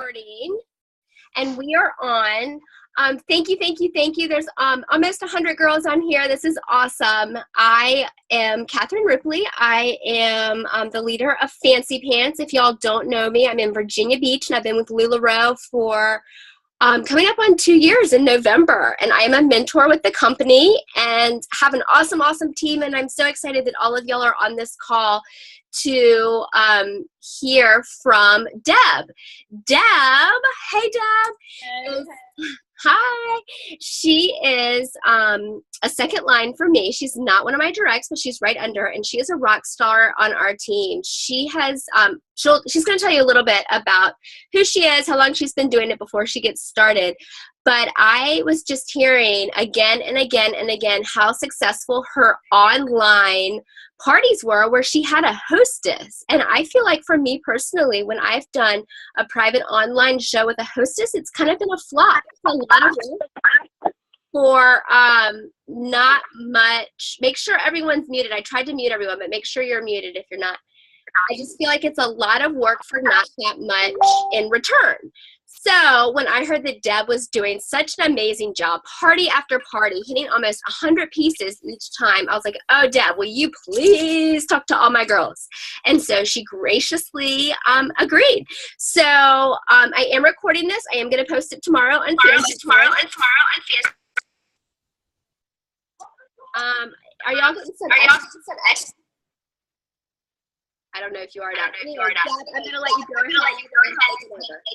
recording, and we are on. Thank you, thank you, thank you. There's almost 100 girls on here. This is awesome. I am Catherine Ripley. I am the leader of Fancy Pants. If y'all don't know me, I'm in Virginia Beach, and I've been with LuLaRoe for coming up on 2 years in November, and I am a mentor with the company and have an awesome, awesome team, and I'm so excited that all of y'all are on this call to hear from Deb. Deb, hey Deb. Hey. Hi. She is a second line for me. She's not one of my directs, but she's right under, and she is a rock star on our team. She has, she's going to tell you a little bit about who she is, how long she's been doing it before she gets started. But I was just hearing again and again and again how successful her online parties were where she had a hostess. And I feel like for me personally, when I've done a private online show with a hostess, it's kind of been a flop. It's a lot of work for not much. Make sure everyone's muted. I tried to mute everyone, but make sure you're muted if you're not. I just feel like it's a lot of work for not that much in return. So when I heard that Deb was doing such an amazing job, party after party, hitting almost 100 pieces each time, I was like, oh, Deb, will you please talk to all my girls? And so she graciously agreed. So I am recording this. I am going to post it tomorrow on Facebook. Are y'all getting some I don't know if you are not. Anyway, Deb, I'm going to let you go ahead and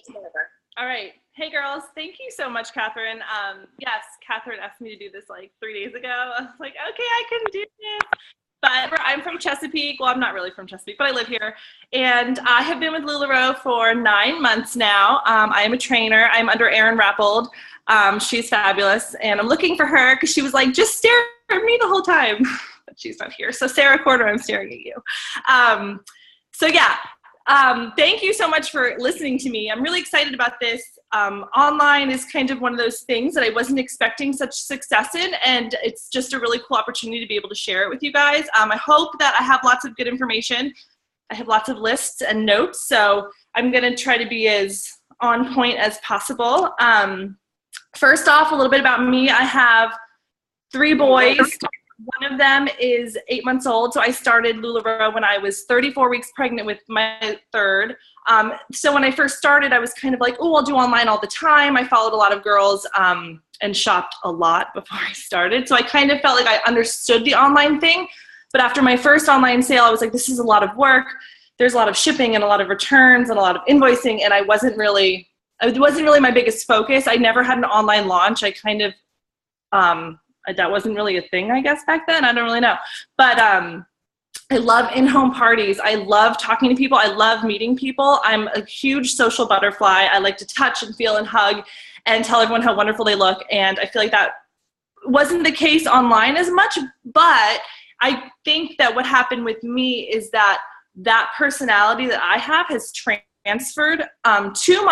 take it over. All right. Hey, girls. Thank you so much, Catherine. Yes, Catherine asked me to do this like 3 days ago. I was like, okay, I can do this. But I'm from Chesapeake. Well, I'm not really from Chesapeake, but I live here. And I have been with LuLaRoe for 9 months now. I am a trainer. I'm under Erin Rappold. She's fabulous. And I'm looking for her because she was like, just stare at me the whole time. But she's not here. So Sarah Corder, I'm staring at you. So yeah. Thank you so much for listening to me. I'm really excited about this. Online is kind of one of those things that I wasn't expecting such success in, and it's just a really cool opportunity to be able to share it with you guys. I hope that I have lots of good information. I have lots of lists and notes, so I'm going to try to be as on point as possible. First off, a little bit about me. I have 3 boys. One of them is 8 months old, so I started LuLaRoe when I was 34 weeks pregnant with my third. So when I first started, I was kind of like, oh, I'll do online all the time. I followed a lot of girls and shopped a lot before I started. So I kind of felt like I understood the online thing. But after my first online sale, I was like, this is a lot of work. There's a lot of shipping and a lot of returns and a lot of invoicing, and it wasn't really my biggest focus. I never had an online launch. I kind of that wasn't really a thing, I guess, back then. I don't really know. But I love in-home parties. I love talking to people. I love meeting people. I'm a huge social butterfly. I like to touch and feel and hug and tell everyone how wonderful they look. And I feel like that wasn't the case online as much. But I think that what happened with me is that personality that I have has transferred to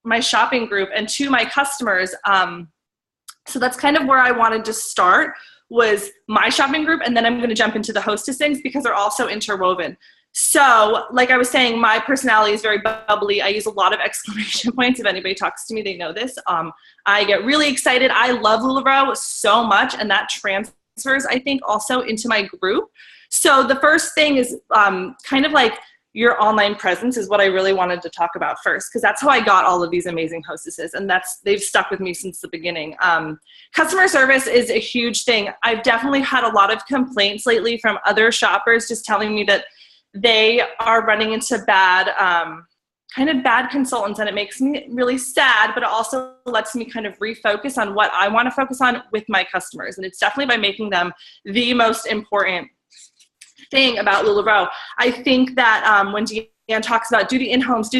my shopping group and to my customers. So that's kind of where I wanted to start, was my shopping group, and then I'm going to jump into the hostess things because they're also interwoven. So like I was saying, my personality is very bubbly. I use a lot of exclamation points. If anybody talks to me, they know this. I get really excited. I love LuLaRoe so much, and that transfers, I think, also into my group. So the first thing is kind of like your online presence is what I really wanted to talk about first, because that's how I got all of these amazing hostesses, and they've stuck with me since the beginning. Customer service is a huge thing. I've definitely had a lot of complaints lately from other shoppers just telling me that they are running into bad consultants, and it makes me really sad, but it also lets me kind of refocus on what I want to focus on with my customers, and it's definitely by making them the most important thing about LuLaRoe. I think that when Deanne talks about do the in-homes,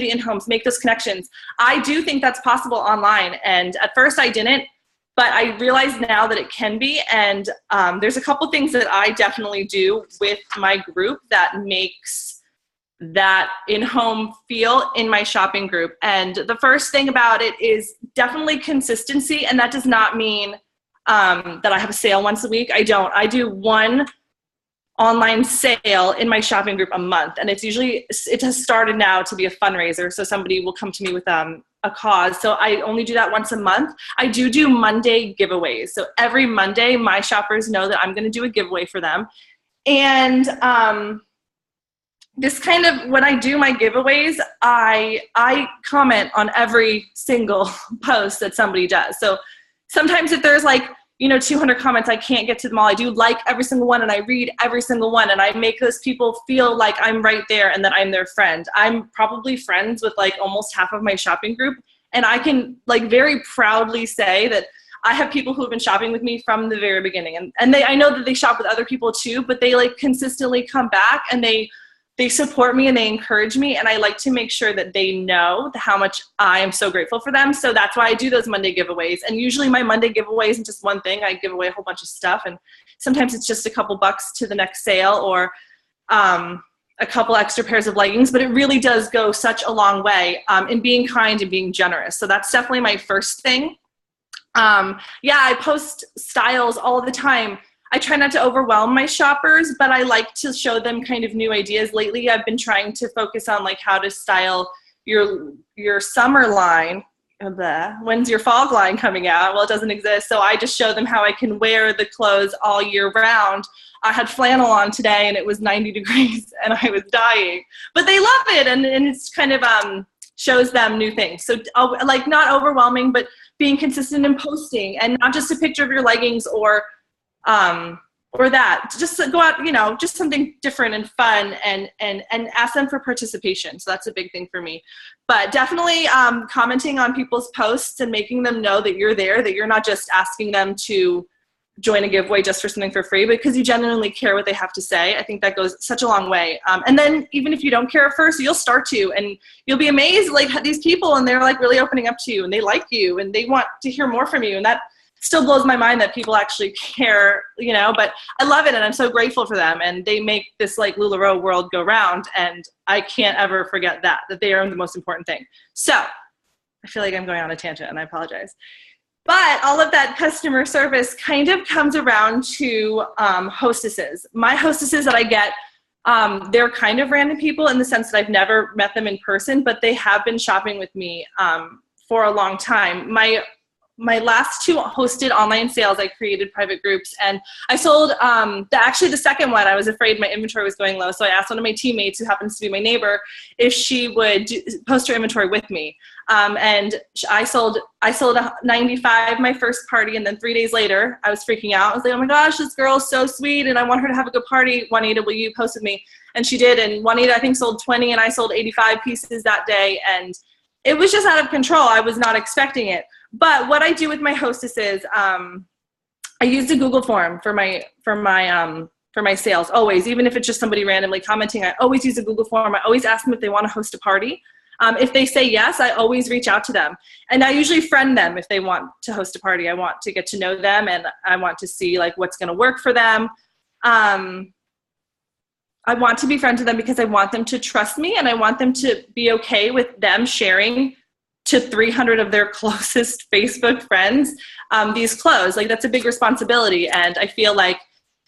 make those connections, I do think that's possible online. And at first I didn't, but I realize now that it can be. And there's a couple things that I definitely do with my group that makes that in-home feel in my shopping group. And the first thing about it is definitely consistency. And that does not mean that I have a sale once a week. I don't. I do one online sale in my shopping group a month. And it has started now to be a fundraiser. So somebody will come to me with a cause. So I only do that once a month. I do Monday giveaways. So every Monday, my shoppers know that I'm going to do a giveaway for them. And this kind of, when I do my giveaways, I comment on every single post that somebody does. So sometimes if there's like, 200 comments, I can't get to them all. I do like every single one, and I read every single one, and I make those people feel like I'm right there and that I'm their friend. I'm probably friends with like almost half of my shopping group, and I can like very proudly say that I have people who have been shopping with me from the very beginning, and I know that they shop with other people too, but they like consistently come back and they support me and they encourage me, and I like to make sure that they know how much I am so grateful for them. So that's why I do those Monday giveaways. And usually my Monday giveaway isn't just one thing. I give away a whole bunch of stuff, and sometimes it's just a couple bucks to the next sale, or a couple extra pairs of leggings, but it really does go such a long way in being kind and being generous. So that's definitely my first thing. I post styles all the time. I try not to overwhelm my shoppers, but I like to show them kind of new ideas. Lately, I've been trying to focus on like how to style your summer line. When's your fall line coming out? Well, it doesn't exist. So I just show them how I can wear the clothes all year round. I had flannel on today and it was 90 degrees and I was dying, but they love it. And it's kind of shows them new things. So like not overwhelming, but being consistent in posting, and not just a picture of your leggings or that, just go out, just something different and fun, and ask them for participation. So that's a big thing for me. But definitely commenting on people's posts and making them know that you're there, that you're not just asking them to join a giveaway just for something for free, but because you genuinely care what they have to say. I think that goes such a long way. And then even if you don't care at first, you'll start to, and you'll be amazed, like these people, and they're like really opening up to you, and they like you, and they want to hear more from you. And that still blows my mind that people actually care, but I love it, and I'm so grateful for them, and they make this like LuLaRoe world go round, and I can't ever forget that they are the most important thing. So I feel like I'm going on a tangent, and I apologize. But all of that customer service kind of comes around to hostesses. My hostesses that I get, they're kind of random people in the sense that I've never met them in person, but they have been shopping with me for a long time. My last 2 hosted online sales, I created private groups, and I sold, actually the second one, I was afraid my inventory was going low, so I asked one of my teammates, who happens to be my neighbor, if she would post her inventory with me. And I sold 95 my first party, and then 3 days later, I was freaking out. I was like, oh my gosh, this girl is so sweet, and I want her to have a good party. Juanita, will you post with me? And she did, and Juanita, I think, sold 20, and I sold 85 pieces that day, and it was just out of control. I was not expecting it. But what I do with my hostesses, I use a Google form for my sales always, even if it's just somebody randomly commenting. I always use a Google form. I always ask them if they want to host a party. If they say yes, I always reach out to them, and I usually friend them if they want to host a party. I want to get to know them, and I want to see like what's going to work for them. I want to be friends with them because I want them to trust me, and I want them to be okay with them sharing to 300 of their closest Facebook friends these clothes. Like, that's a big responsibility, and I feel like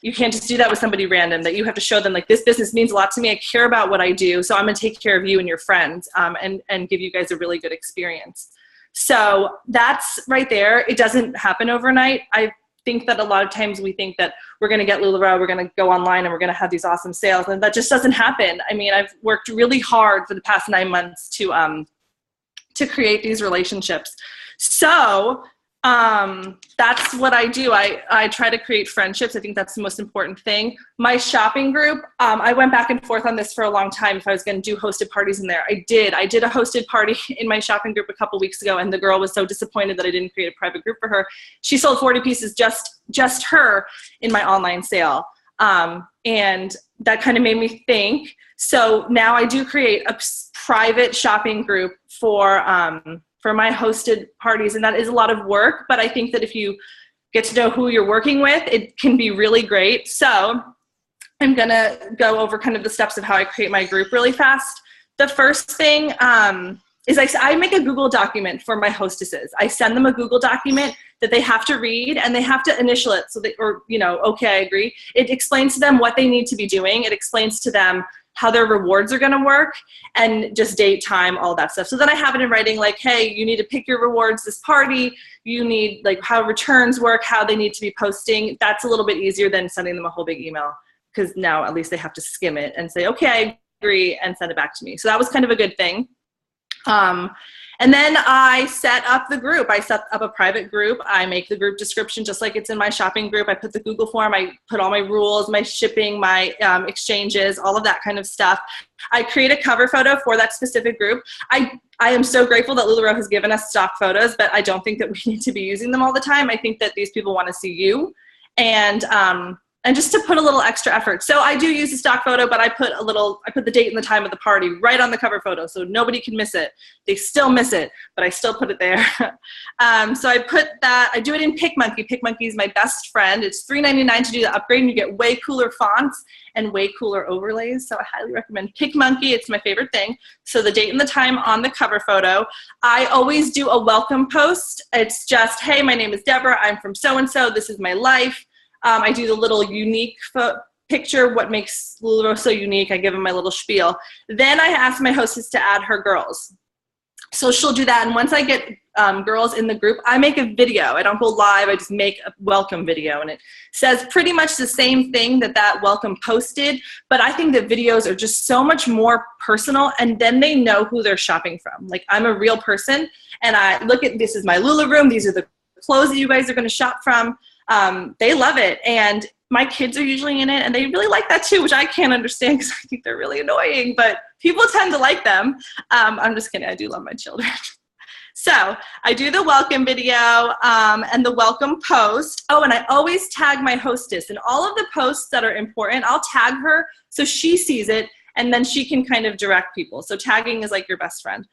you can't just do that with somebody random, that you have to show them, like, this business means a lot to me. I care about what I do, so I'm going to take care of you and your friends and give you guys a really good experience. So that's right there. It doesn't happen overnight. I think that a lot of times we think that we're going to get LuLaRoe, we're going to go online, and we're going to have these awesome sales, and that just doesn't happen. I mean, I've worked really hard for the past 9 months to create these relationships. So that's what I do. I try to create friendships. I think that's the most important thing. My shopping group, I went back and forth on this for a long time if I was going to do hosted parties in there. I did a hosted party in my shopping group a couple weeks ago, and the girl was so disappointed that I didn't create a private group for her. She sold 40 pieces, just her, in my online sale. And that kind of made me think. So now I do create a private shopping group for my hosted parties, and that is a lot of work, but I think that if you get to know who you're working with, it can be really great. So I'm gonna go over kind of the steps of how I create my group really fast. The first thing is I make a Google document for my hostesses. I send them a Google document that they have to read, and they have to initial it. So they, or, you know, okay, I agree. It explains to them what they need to be doing. It explains to them how their rewards are going to work, and just date, time, all that stuff. So then I have it in writing, like, hey, you need to pick your rewards this party. You need, like, how returns work, how they need to be posting. That's a little bit easier than sending them a whole big email, because now at least they have to skim it and say, okay, I agree, and send it back to me. So that was kind of a good thing. And then I set up the group. I set up a private group. I make the group description just like it's in my shopping group. I put the Google form. I put all my rules, my shipping, my exchanges, all of that kind of stuff. I create a cover photo for that specific group. I am so grateful that LuLaRoe has given us stock photos, but I don't think that we need to be using them all the time. I think that these people want to see you, and just to put a little extra effort. So I do use a stock photo, but I put the date and the time of the party right on the cover photo so nobody can miss it. They still miss it, but I still put it there. So I put that, I do it in PicMonkey. PicMonkey is my best friend. It's $3.99 to do the upgrade, and you get way cooler fonts and way cooler overlays. So I highly recommend PicMonkey. It's my favorite thing. So the date and the time on the cover photo. I always do a welcome post. It's just, hey, my name is Deborah. I'm from so-and-so. This is my life. I do the little unique picture, what makes LuLaRoe so unique. I give them my little spiel. Then I ask my hostess to add her girls. So she'll do that. And once I get girls in the group, I make a video. I don't go live. I just make a welcome video. And it says pretty much the same thing that welcome posted. But I think that videos are just so much more personal. And then they know who they're shopping from. Like, I'm a real person. And I look at, this is my Lula room. These are the clothes that you guys are going to shop from. They love it, and my kids are usually in it, and they really like that too, which I can't understand because I think they're really annoying, but people tend to like them. I'm just kidding. I do love my children. So I do the welcome video and the welcome post. Oh, and I always tag my hostess in all of the posts that are important. I'll tag her so she sees it, and then she can kind of direct people. So tagging is like your best friend.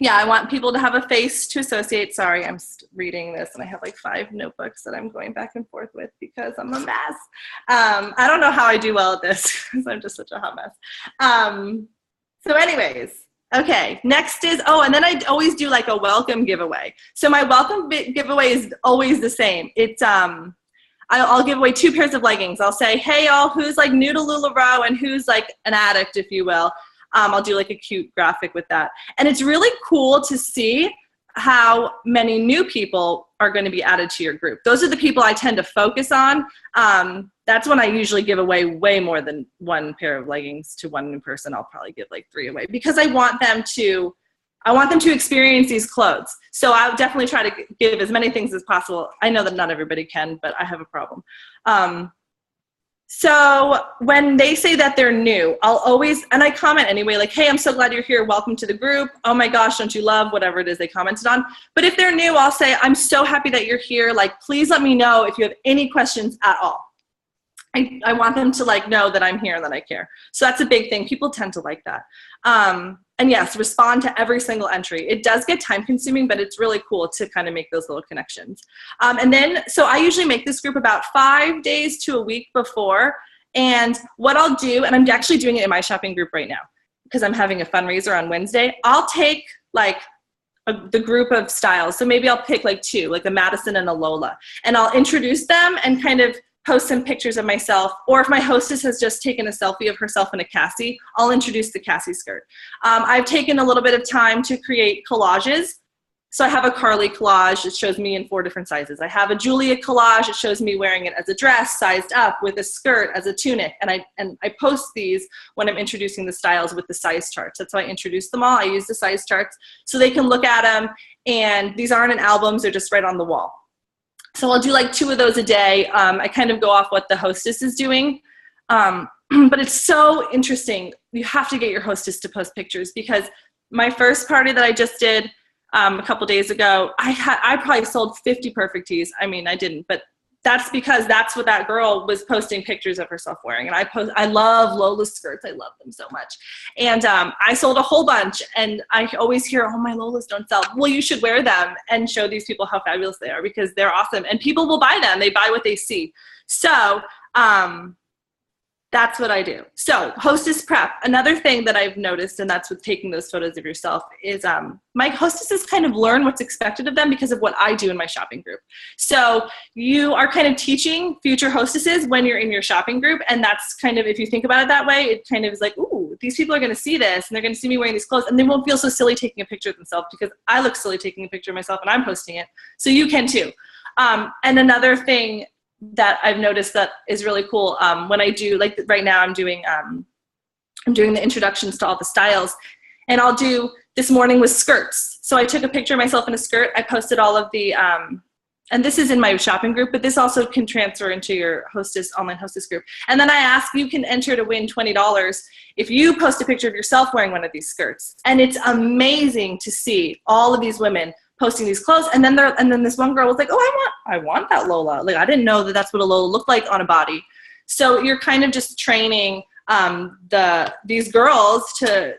Yeah, I want people to have a face to associate. Sorry, I'm reading this, and I have like 5 notebooks that I'm going back and forth with because I'm a mess. I don't know how I do well at this because I'm just such a hot mess. So anyways, okay, next is, oh, and then I always do like a welcome giveaway. So my welcome giveaway is always the same. It's, I'll give away 2 pairs of leggings. I'll say, hey, y'all, who's like new to LuLaRoe and who's like an addict, if you will. I'll do like a cute graphic with that. And it's really cool to see how many new people are going to be added to your group. Those are the people I tend to focus on. That's when I usually give away way more than 1 pair of leggings to 1 new person. I'll probably give like 3 away because I want them to experience these clothes. So I'll definitely try to give as many things as possible. I know that not everybody can, but I have a problem. So when they say that they're new, I'll always, and I comment anyway, like, hey, I'm so glad you're here. Welcome to the group. Oh my gosh, don't you love whatever it is they commented on. But if they're new, I'll say, I'm so happy that you're here. Like, please let me know if you have any questions at all. I want them to like know that I'm here and that I care. So that's a big thing. People tend to like that. And yes, respond to every single entry. It does get time consuming, but it's really cool to kind of make those little connections. And then, so I usually make this group about 5 days to a week before. And what I'll do, and I'm actually doing it in my shopping group right now because I'm having a fundraiser on Wednesday. I'll take like the group of styles. So maybe I'll pick like 2, like a Madison and a Lola, and I'll introduce them and kind of post some pictures of myself, or if my hostess has just taken a selfie of herself in a Cassie, I'll introduce the Cassie skirt. I've taken a little bit of time to create collages. So I have a Carly collage. It shows me in 4 different sizes. I have a Julia collage. It shows me wearing it as a dress, sized up, with a skirt, as a tunic. And I post these when I'm introducing the styles with the size charts. That's why I introduce them all. I use the size charts so they can look at them. And these aren't in albums. They're just right on the wall. So I'll do like 2 of those a day. I kind of go off what the hostess is doing. But it's so interesting. You have to get your hostess to post pictures, because my first party that I just did a couple days ago, I probably sold 50 perfect tees. I mean, I didn't, but that's because that's what that girl was posting pictures of herself wearing. And I love Lola skirts. I love them so much. And I sold a whole bunch, and I always hear, oh, my Lolas don't sell. Well, you should wear them and show these people how fabulous they are, because they're awesome. And people will buy them. They buy what they see. So That's what I do. So hostess prep, another thing that I've noticed, and that's with taking those photos of yourself, is my hostesses kind of learn what's expected of them because of what I do in my shopping group. So you are kind of teaching future hostesses when you're in your shopping group, and that's kind of, if you think about it that way, it kind of is like, ooh, these people are going to see this, and they're going to see me wearing these clothes, and they won't feel so silly taking a picture of themselves because I look silly taking a picture of myself and I'm posting it. So you can too. And another thing that I've noticed that is really cool, when I do, like right now I'm doing the introductions to all the styles, and I'll do, this morning was skirts. So I took a picture of myself in a skirt. I posted all of the, and this is in my shopping group, but this also can transfer into your online hostess group. And then I ask, you can enter to win $20 if you post a picture of yourself wearing one of these skirts. And it's amazing to see all of these women posting these clothes, and then this one girl was like, oh, I want that Lola. Like, I didn't know that that's what a Lola looked like on a body. So you're kind of just training these girls to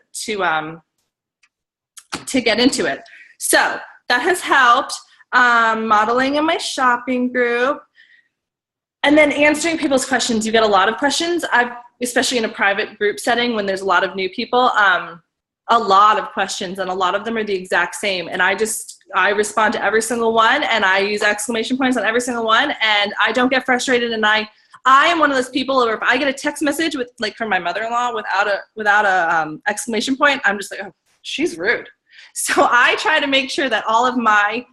get into it. So that has helped. Modeling in my shopping group, and then answering people's questions. You get a lot of questions. Especially in a private group setting when there's a lot of new people. A lot of questions, and a lot of them are the exact same, and I respond to every single one, and I use exclamation points on every single one, and I don't get frustrated. And I am one of those people where if I get a text message with, like, from my mother-in-law without a exclamation point, I'm just like, oh, she's rude. So I try to make sure that all of my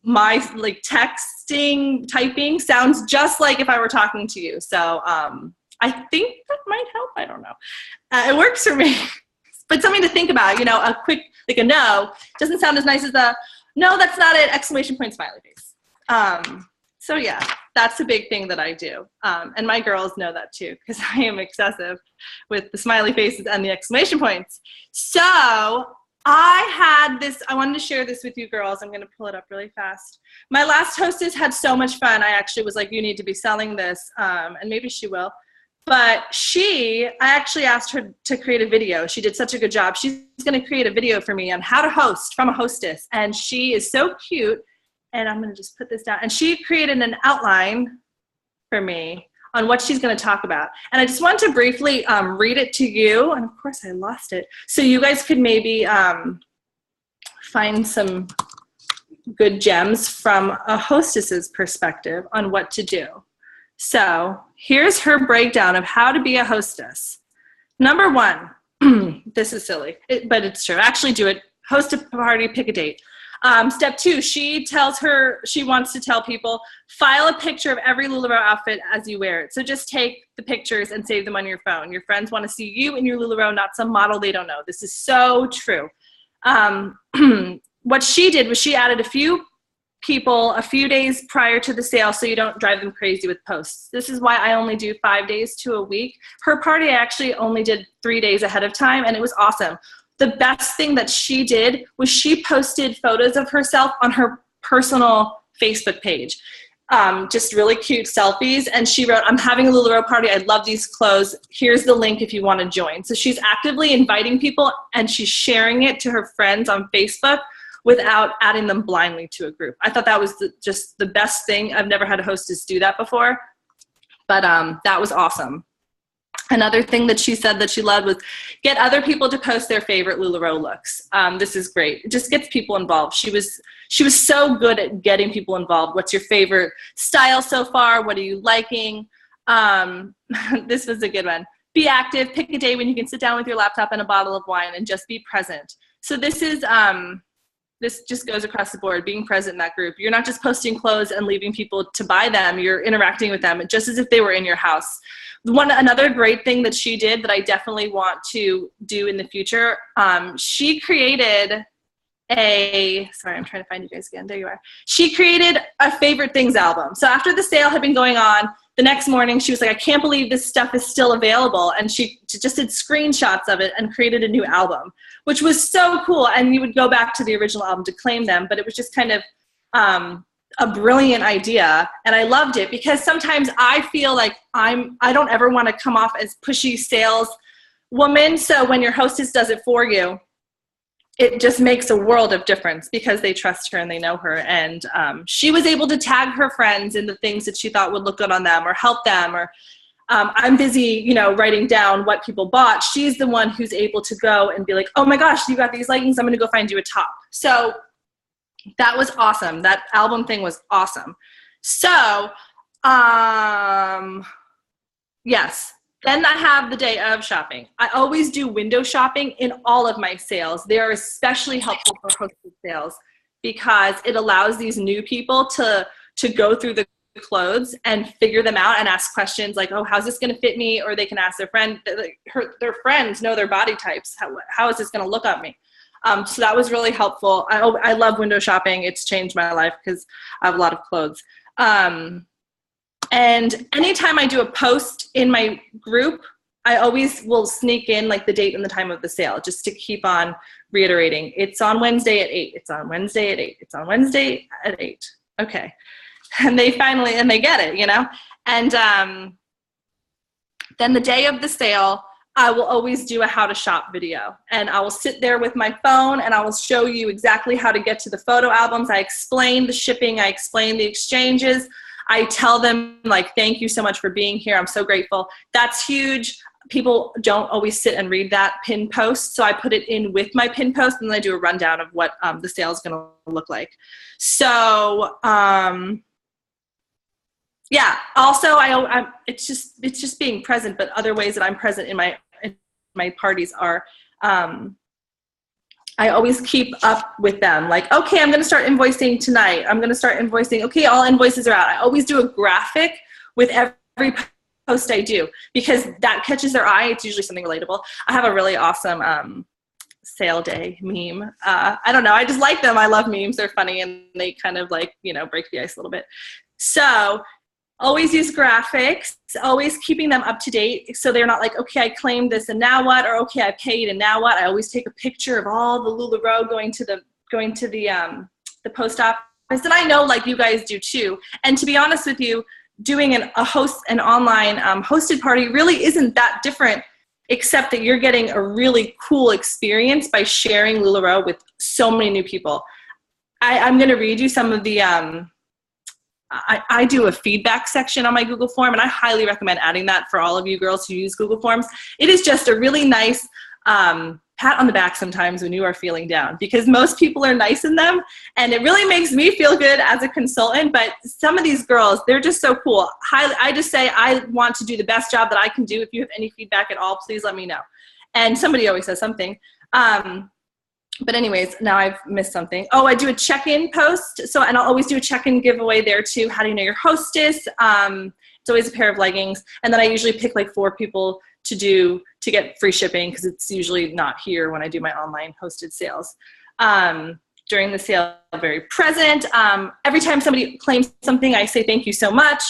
like texting, typing sounds just like if I were talking to you. So I think that might help. I don't know. It works for me. But something to think about, a quick, like a no, doesn't sound as nice as a, no, that's not it, exclamation point, smiley face. So yeah, that's a big thing that I do. And my girls know that too, because I am excessive with the smiley faces and the exclamation points. So I wanted to share this with you girls. I'm going to pull it up really fast. My last hostess had so much fun. I actually was like, you need to be selling this. And maybe she will. But I actually asked her to create a video. She did such a good job. She's going to create a video for me on how to host from a hostess. And she is so cute. And I'm going to just put this down. And she created an outline for me on what she's going to talk about. And I just want to briefly read it to you. And of course, I lost it. So you guys could maybe find some good gems from a hostess's perspective on what to do. So here's her breakdown of how to be a hostess. Number 1, this is silly, but it's true. Actually do it. Host a party, pick a date. Step 2, she wants to tell people, file a picture of every LuLaRoe outfit as you wear it. So just take the pictures and save them on your phone. Your friends want to see you in your LuLaRoe, not some model they don't know. This is so true. What she did was she added a few people a few days prior to the sale so you don't drive them crazy with posts. This is why I only do 5 days to a week. Her party I actually only did 3 days ahead of time, and it was awesome. The best thing that she did was she posted photos of herself on her personal Facebook page. Just really cute selfies, and she wrote, I'm having a LuLaRoe party, I love these clothes, here's the link if you want to join. So she's actively inviting people, and she's sharing it to her friends on Facebook without adding them blindly to a group. I thought that was just the best thing. I've never had a hostess do that before, but that was awesome. Another thing that she said that she loved was get other people to post their favorite LuLaRoe looks. This is great. It just gets people involved. She was so good at getting people involved. What's your favorite style so far? What are you liking? This was a good one. Be active. Pick a day when you can sit down with your laptop and a bottle of wine and just be present. So this is this just goes across the board, being present in that group. You're not just posting clothes and leaving people to buy them. You're interacting with them just as if they were in your house. Another great thing that she did that I definitely want to do in the future, she created sorry, I'm trying to find you guys again. There you are. She created a favorite things album. So after the sale had been going on, the next morning she was like, I can't believe this stuff is still available. And she just did screenshots of it and created a new album, which was so cool. And you would go back to the original album to claim them, but it was just kind of a brilliant idea. And I loved it because sometimes I feel like I don't ever want to come off as pushy sales woman. So when your hostess does it for you, it just makes a world of difference because they trust her and they know her. And she was able to tag her friends in the things that she thought would look good on them or help them. Or I'm busy, you know, writing down what people bought. She's the one who's able to go and be like, oh my gosh, you got these leggings. I'm going to go find you a top. So that was awesome. That album thing was awesome. So, yes. Then I have the day of shopping. I always do window shopping in all of my sales. They are especially helpful for hosted sales because it allows these new people to go through the clothes and figure them out and ask questions like, oh, how's this going to fit me? Or they can ask their friend, their friends know their body types. How is this going to look on me? So that was really helpful. I love window shopping. It's changed my life because I have a lot of clothes. And anytime I do a post in my group, I always will sneak in like the date and the time of the sale just to keep on reiterating. It's on Wednesday at 8. It's on Wednesday at 8. It's on Wednesday at 8. Okay. And they get it, you know? And then the day of the sale, I will always do a how to shop video. And I will sit there with my phone and I will show you exactly how to get to the photo albums. I explain the shipping. I explain the exchanges. I tell them like, thank you so much for being here. I'm so grateful. That's huge. People don't always sit and read that pin post. So I put it in with my pin post and then I do a rundown of what the sale is going to look like. So, yeah. Also, it's just being present, but other ways that I'm present in my parties are, I always keep up with them. Like, okay, I'm going to start invoicing tonight. I'm going to start invoicing. Okay, all invoices are out. I always do a graphic with every post I do because that catches their eye. It's usually something relatable. I have a really awesome sale day meme. I don't know. I just like them. I love memes. They're funny and they kind of like, you know, break the ice a little bit. So always use graphics, always keeping them up to date so they're not like, okay, I claimed this and now what? Or okay, I paid and now what? I always take a picture of all the LuLaRoe going to the post office. And I know like you guys do too. And to be honest with you, doing an online hosted party really isn't that different, except that you're getting a really cool experience by sharing LuLaRoe with so many new people. I'm going to read you some of the I do a feedback section on my Google form, and I highly recommend adding that for all of you girls who use Google Forms. It is just a really nice pat on the back sometimes when you are feeling down, because most people are nice in them, and it really makes me feel good as a consultant. But some of these girls, they're just so cool. I just say, I want to do the best job that I can do. If you have any feedback at all, please let me know. And somebody always says something. But anyways, now I've missed something. Oh, I do a check-in post. So, and I'll always do a check-in giveaway there too. How do you know your hostess? It's always a pair of leggings. And then I usually pick like 4 people to get free shipping because it's usually not here when I do my online hosted sales. During the sale, I'm very present. Every time somebody claims something, I say thank you so much.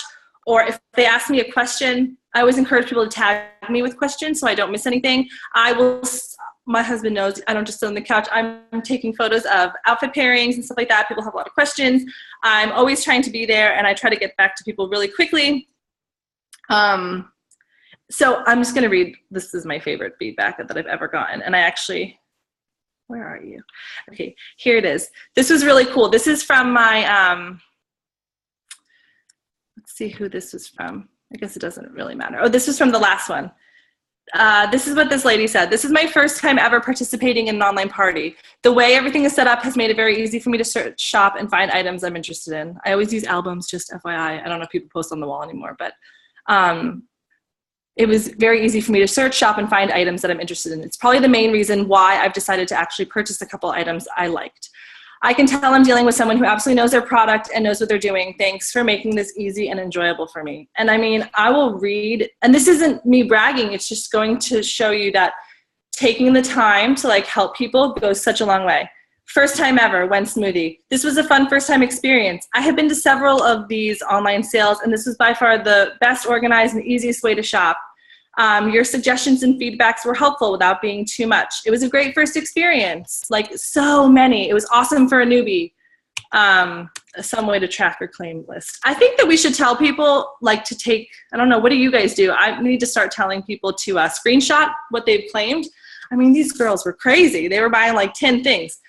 Or if they ask me a question, I always encourage people to tag me with questions so I don't miss anything. My husband knows I don't just sit on the couch. I'm taking photos of outfit pairings and stuff like that. People have a lot of questions. I'm always trying to be there, and I try to get back to people really quickly. So I'm just going to read. This is my favorite feedback that I've ever gotten. And where are you? Okay, here it is. This was really cool. This is from my, let's see who this is from. I guess it doesn't really matter. Oh, this was from the last one. This is what this lady said. This is my first time ever participating in an online party. The way everything is set up has made it very easy for me to search, shop, and find items I'm interested in. I always use albums, just FYI. I don't know if people post on the wall anymore, but it was very easy for me to search, shop, and find items that I'm interested in. It's probably the main reason why I've decided to actually purchase a couple items I liked. I can tell I'm dealing with someone who absolutely knows their product and knows what they're doing. Thanks for making this easy and enjoyable for me. And I mean, I will read, and this isn't me bragging, it's just going to show you that taking the time to like help people goes such a long way. First time ever, went smoothie. This was a fun first time experience. I have been to several of these online sales, and this was by far the best organized and easiest way to shop. Your suggestions and feedbacks were helpful without being too much. It was a great first experience, like so many. It was awesome for a newbie. Some way to track your claim list. I think that we should tell people like to take, I don't know, what do you guys do? I need to start telling people to screenshot what they've claimed. I mean, these girls were crazy. They were buying like 10 things.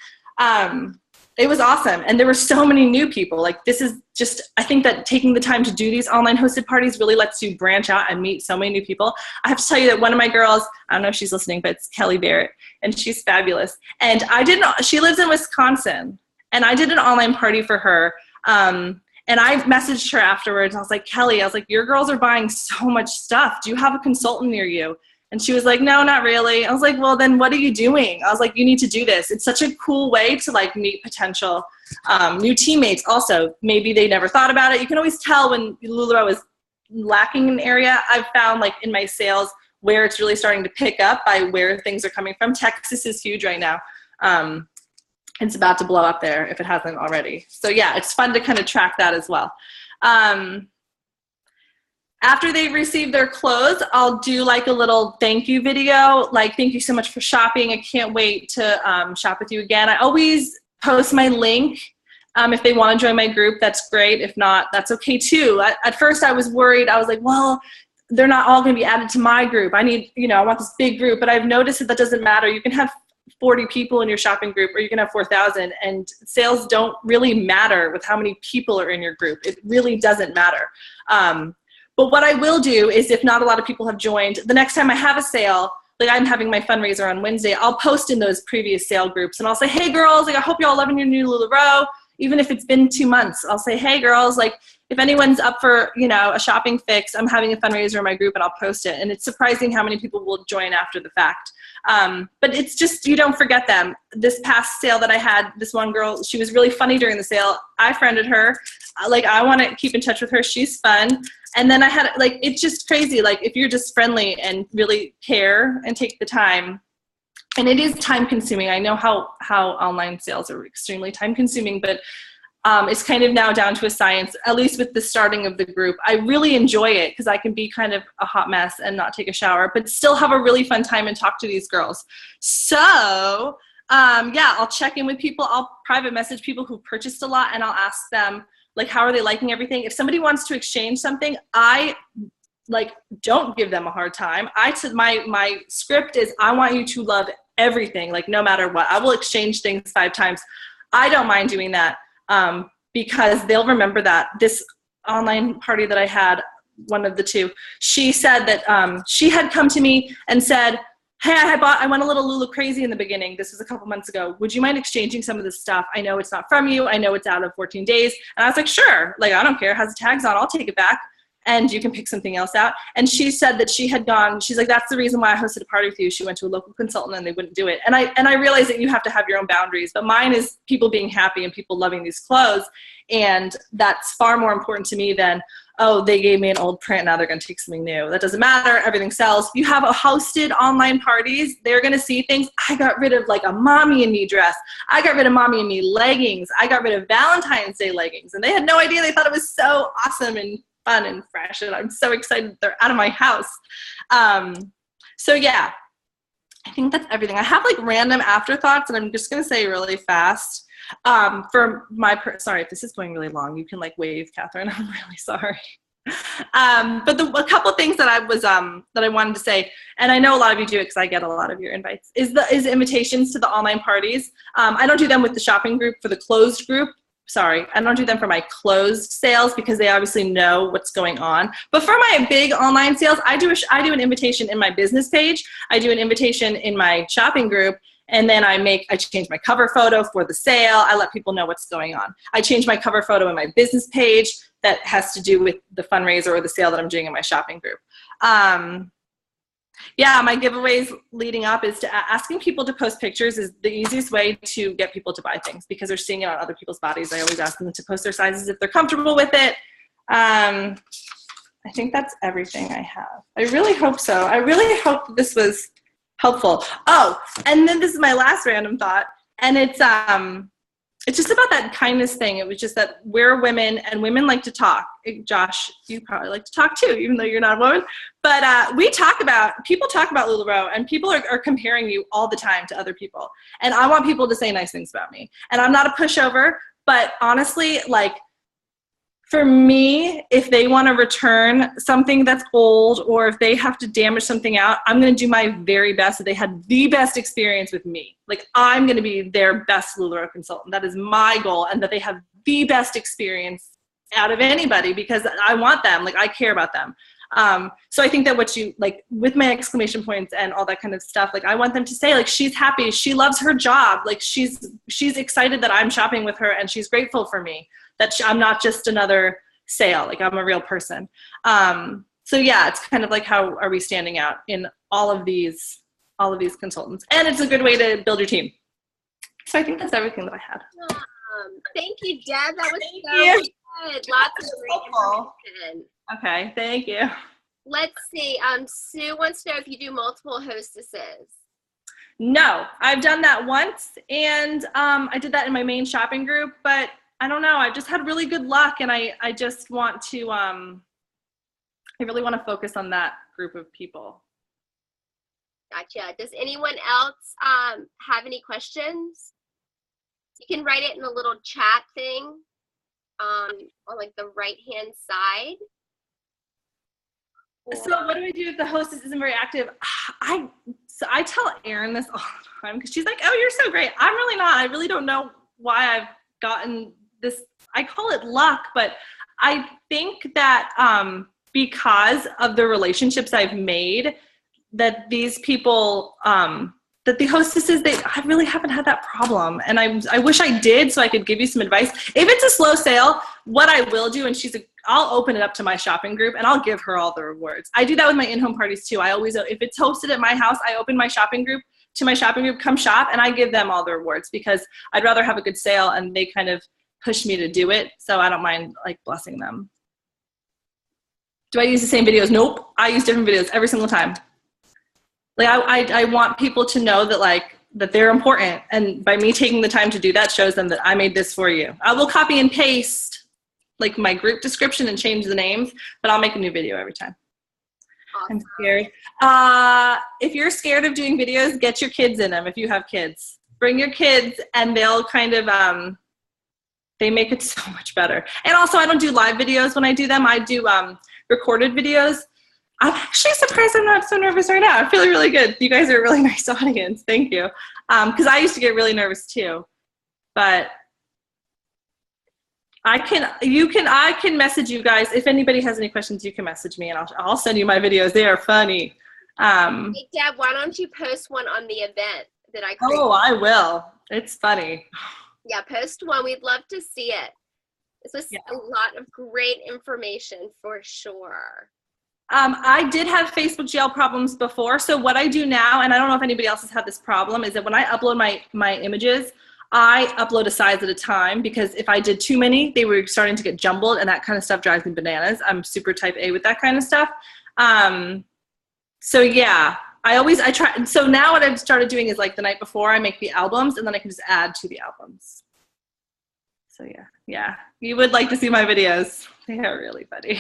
It was awesome. And there were so many new people. Like, this is just, I think that taking the time to do these online hosted parties really lets you branch out and meet so many new people. I have to tell you that one of my girls, I don't know if she's listening, but it's Kelly Barrett, and she's fabulous. And she lives in Wisconsin, and I did an online party for her. And I messaged her afterwards. I was like, Kelly, I was like, your girls are buying so much stuff. Do you have a consultant near you? And she was like, no, not really. I was like, well, then what are you doing? I was like, you need to do this. It's such a cool way to like meet potential new teammates. Also, maybe they never thought about it. You can always tell when LuLaRoe is lacking an area. I've found like in my sales where it's really starting to pick up by where things are coming from. Texas is huge right now. It's about to blow up there if it hasn't already. So yeah, it's fun to kind of track that as well. After they receive their clothes, I'll do like a little thank you video. Like, thank you so much for shopping. I can't wait to shop with you again. I always post my link. If they want to join my group, that's great. If not, that's okay too. At first I was worried. I was like, well, they're not all going to be added to my group. I need, I want this big group, but I've noticed that doesn't matter. You can have 40 people in your shopping group, or you can have 4,000, and sales don't really matter with how many people are in your group. It really doesn't matter. But what I will do is, if not a lot of people have joined, the next time I have a sale, like I'm having my fundraiser on Wednesday, I'll post in those previous sale groups and I'll say, hey girls, like I hope y'all loving your new LuLaRoe. Even if it's been 2 months, I'll say, hey girls, like if anyone's up for, a shopping fix, I'm having a fundraiser in my group, and I'll post it. And it's surprising how many people will join after the fact. But it's just, you don't forget them. This past sale that I had, this one girl, she was really funny during the sale. I friended her. Like, I want to keep in touch with her. She's fun. And then I had, like, it's just crazy. Like, if you're just friendly and really care and take the time, and it is time consuming. I know how online sales are extremely time consuming, but it's kind of now down to a science, at least with the starting of the group. I really enjoy it because I can be kind of a hot mess and not take a shower, but still have a really fun time and talk to these girls. So yeah, I'll check in with people. I'll private message people who purchased a lot, and I'll ask them, like, how are they liking everything? If somebody wants to exchange something, I don't give them a hard time. My script is, I want you to love everything, like no matter what. I will exchange things 5 times. I don't mind doing that because they'll remember that. This online party that I had, one of the two, she said that she had come to me and said, hey, I went a little Lula crazy in the beginning. This was a couple months ago. Would you mind exchanging some of this stuff? I know it's not from you. I know it's out of 14 days. And I was like, sure. Like, I don't care. It has the tags on. I'll take it back. And you can pick something else out. And she said that she had gone, she's like, that's the reason why I hosted a party with you. She went to a local consultant and they wouldn't do it. And I realized that you have to have your own boundaries, but mine is people being happy and people loving these clothes. And that's far more important to me than, oh, they gave me an old print, now they're gonna take something new. That doesn't matter, everything sells. You have a hosted online parties, they're gonna see things. I got rid of like a mommy and me dress. I got rid of mommy and me leggings. I got rid of Valentine's Day leggings. And they had no idea. They thought it was so awesome and fun and fresh, and I'm so excited they're out of my house. So yeah, I think that's everything. I have like random afterthoughts, and I'm just gonna say really fast. For my sorry if this is going really long, you can like wave, Catherine. I'm really sorry. But a couple things that I wanted to say, and I know a lot of you do it because I get a lot of your invites, is invitations to the online parties. I don't do them with the shopping group. For the closed group, sorry, I don't do them for my closed sales because they obviously know what's going on. But for my big online sales, I do an invitation in my business page. I do an invitation in my shopping group. And then I change my cover photo for the sale. I let people know what's going on. I change my cover photo in my business page that has to do with the fundraiser or the sale that I'm doing in my shopping group. Yeah, my giveaways leading up is to asking people to post pictures is the easiest way to get people to buy things because they're seeing it on other people's bodies. I always ask them to post their sizes if they're comfortable with it. I think that's everything I have. I really hope so. I really hope this was helpful. Oh, and then this is my last random thought, and it's just about that kindness thing. It was just that we're women, and women like to talk. Josh, you probably like to talk too, even though you're not a woman. But people talk about LuLaRoe, and people are comparing you all the time to other people. And I want people to say nice things about me. And I'm not a pushover, but honestly, like, For me, if they want to return something that's old or if they have to damage something out, I'm going to do my very best that they had the best experience with me. Like, I'm going to be their best LuLaRoe consultant. That is my goal, and that they have the best experience out of anybody because I want them. Like, I care about them. So I think that what you, like, with my exclamation points and all that kind of stuff, like, I want them to say, like, she's happy. She loves her job. Like, she's excited that I'm shopping with her and she's grateful for me. That I'm not just another sale, like I'm a real person. So yeah, it's kind of like, how are we standing out in all of these consultants? And it's a good way to build your team. So I think that's everything that I had. Thank you, Deb. That was Thank so you. good. Lots of great information. Okay, thank you. Let's see. Sue wants to know if you do multiple hostesses. No, I've done that once, and I did that in my main shopping group, but I don't know. I just had really good luck, and I just want to, I really want to focus on that group of people. Gotcha. Does anyone else have any questions? You can write it in the little chat thing on like the right-hand side. So what do I do if the hostess isn't very active? I tell Erin this all the time because she's like, oh, you're so great. I'm really not. I really don't know why I've gotten this. I call it luck, but I think that because of the relationships I've made, that these people, that the hostesses, I really haven't had that problem. And I wish I did so I could give you some advice. If it's a slow sale, what I will do, and I'll open it up to my shopping group and I'll give her all the rewards. I do that with my in-home parties too. I always, if it's hosted at my house, I open my shopping group to my shopping group, come shop, and I give them all the rewards because I'd rather have a good sale and they kind of push me to do it. So I don't mind like blessing them. Do I use the same videos? Nope. I use different videos every single time. Like I want people to know that that they're important. And by me taking the time to do that shows them that I made this for you. I will copy and paste like my group description and change the names, but I'll make a new video every time. Awesome. I'm scared. If you're scared of doing videos, get your kids in them. If you have kids, bring your kids and they'll kind of, they make it so much better. And also I don't do live videos when I do them. I do recorded videos. I'm actually surprised I'm not so nervous right now. I'm feeling really good. You guys are a really nice audience. Thank you. Because I used to get really nervous too. But I can message you guys. If anybody has any questions, you can message me and I'll send you my videos. They are funny. Hey, Deb, why don't you post one on the event that I created? Oh, I will. It's funny. Yeah, post one. We'd love to see it. This was a lot of great information for sure. I did have Facebook jail problems before. So what I do now, and I don't know if anybody else has had this problem, is that when I upload my images, I upload a size at a time because if I did too many, they were starting to get jumbled and that kind of stuff drives me bananas. I'm super type A with that kind of stuff. So yeah, I try. So now what I've started doing is like the night before I make the albums and then I can just add to the albums. So yeah, you would like to see my videos. They are really funny.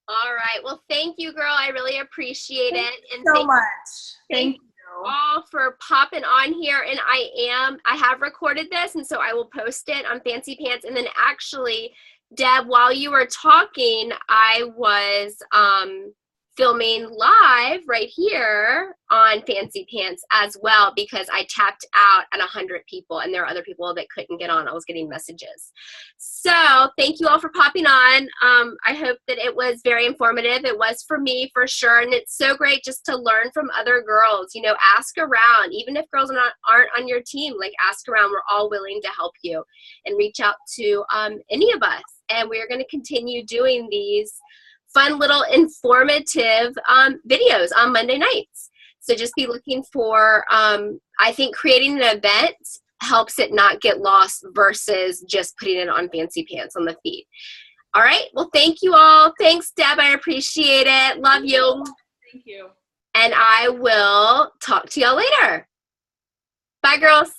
All right. Well, thank you, girl. I really appreciate it. And so much. Thank you all for popping on here. And I have recorded this, and so I will post it on Fancy Pants. And then actually, Deb, while you were talking, I was filming live right here on Fancy Pants as well because I tapped out at 100 people and there are other people that couldn't get on. I was getting messages. So thank you all for popping on. I hope that it was very informative. It was for me for sure. And it's so great just to learn from other girls, you know, ask around, even if girls aren't on your team, like ask around. We're all willing to help you and reach out to any of us. And we're going to continue doing these fun little informative videos on Monday nights. So just be looking for, I think creating an event helps it not get lost versus just putting it on Fancy Pants on the feed. All right. Well, thank you all. Thanks, Deb. I appreciate it. Love you. Thank you. And I will talk to y'all later. Bye, girls.